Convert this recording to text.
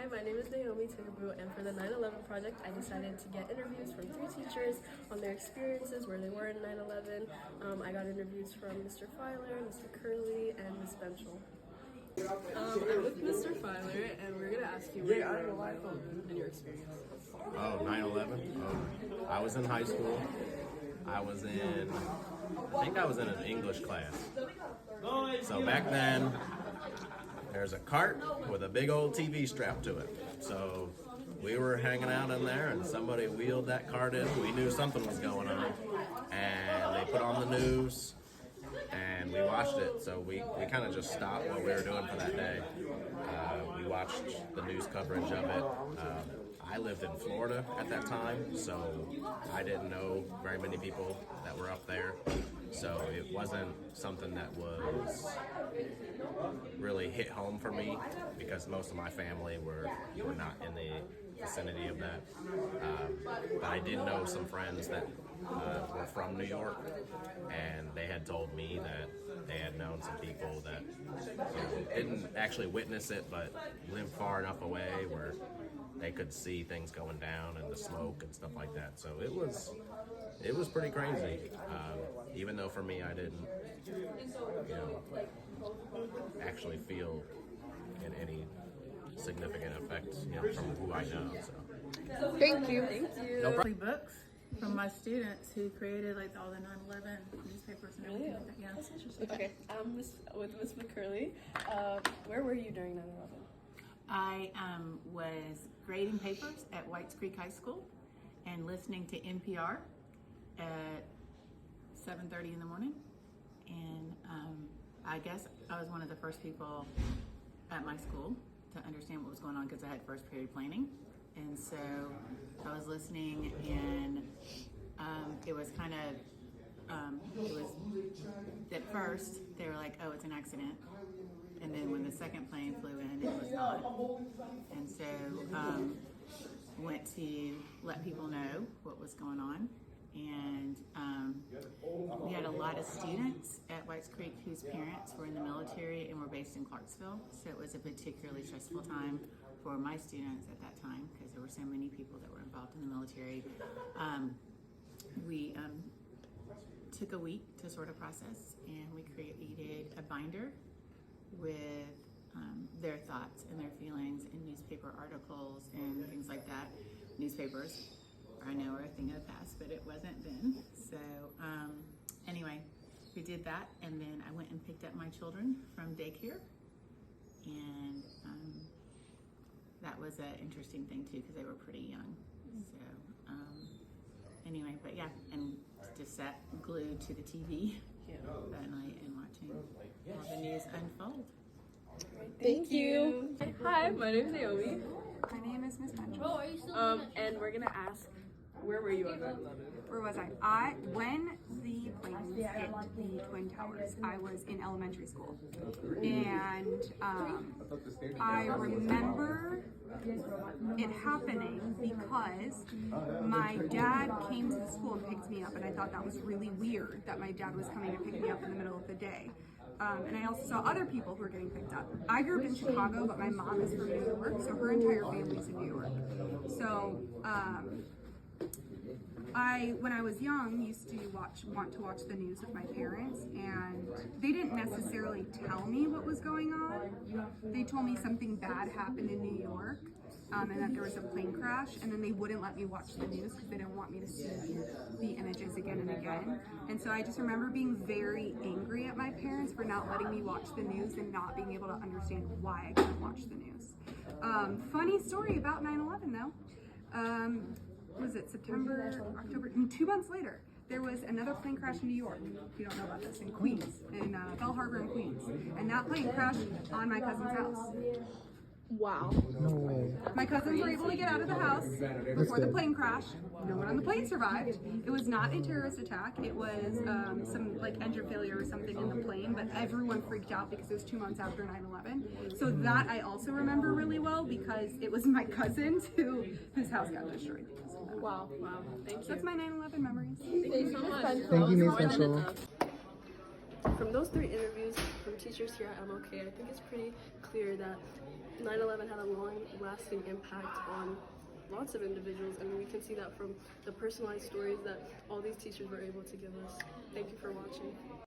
Hi, my name is Naomi Tigaboo, and for the 9/11 project, I decided to get interviews from 3 teachers on their experiences, where they were in 9/11. I got interviews from Mr. Filer, Mr. Curley, and Ms. Benchel. I'm with Mr. Filer, and we're gonna ask you where you were on 9/11 and your experience. Oh, 9/11? Oh, I was in high school. I think I was in an English class. So back then, there's a cart with a big old TV strapped to it. So we were hanging out in there and somebody wheeled that cart in. We knew something was going on. And they put on the news and we watched it. So we kind of just stopped what we were doing for that day. We watched the news coverage of it. I lived in Florida at that time, so I didn't know very many people that were up there. So it wasn't something that was really hit home for me because most of my family were not in the vicinity of that. But I did know some friends that were from New York, and they had told me that they had known some people that didn't actually witness it, but lived far enough away where they could see things going down and the smoke and stuff like that. So it was pretty crazy. Even though for me, I didn't, actually feel in any significant effect, from who I know. So. Thank you. No problem. Books from my students who created all the 9/11 newspapers and everything like that. Yeah, That's interesting. Okay, with Ms. McCurley. Where were you during 9/11? I was grading papers at Whites Creek High School and listening to NPR at 7:30 in the morning. And I guess I was one of the first people at my school to understand what was going on because I had first period planning. And so I was listening, and it was kind of, at first they were like, oh, it's an accident. And then when the second plane flew in, it was not. And so went to let people know what was going on. And we had a lot of students at Whites Creek whose parents were in the military and were based in Clarksville. So it was a particularly stressful time for my students at that time because there were so many people that were involved in the military. We took a week to sort of process, and we created a binder with their thoughts and their feelings in newspaper articles and things like that. Newspapers, I know, are a thing of the past, but it wasn't then. So anyway, we did that, and then I went and picked up my children from daycare, and that was an interesting thing too because they were pretty young. So anyway, but yeah, and just sat glued to the TV that night and watching all the news unfold. Thank you. Hi, my name is Naomi. My name is Miss Benchel. And we're gonna ask, where were you on 9/11? Where was I? When the planes hit the Twin Towers, I was in elementary school. And I remember it happening because my dad came to the school and picked me up, and I thought that was really weird that my dad was coming to pick me up in the middle of the day. And I also saw other people who were getting picked up. I grew up in Chicago, but my mom is from New York, so her entire family's in New York. So when I was young, used to want to watch the news with my parents, and they didn't necessarily tell me what was going on. They told me something bad happened in New York, and that there was a plane crash, and then they wouldn't let me watch the news because they didn't want me to see the images again and again. And so I just remember being very angry at my parents for not letting me watch the news and not being able to understand why I couldn't watch the news. Funny story about 9/11 though. Was it September, October? 2 months later, there was another plane crash in New York. If you don't know about this, in Queens, in Bell Harbor in Queens. And that plane crashed on my cousin's house. Wow. No way. My cousins were able to get out of the house before the plane crashed. No one on the plane survived. It was not a terrorist attack. It was some engine failure or something in the plane, but everyone freaked out because it was 2 months after 9/11. So that I also remember really well because it was my cousins whose house got destroyed because of that. Wow. Thank you. So that's my 9/11 memories. Thank you so much. Thank you, Ms. Mitchell. From those 3 interviews from teachers here at MLK, I think it's pretty clear that 9/11 had a long-lasting lasting impact on lots of individuals, and we can see that from the personalized stories that all these teachers were able to give us. Thank you for watching.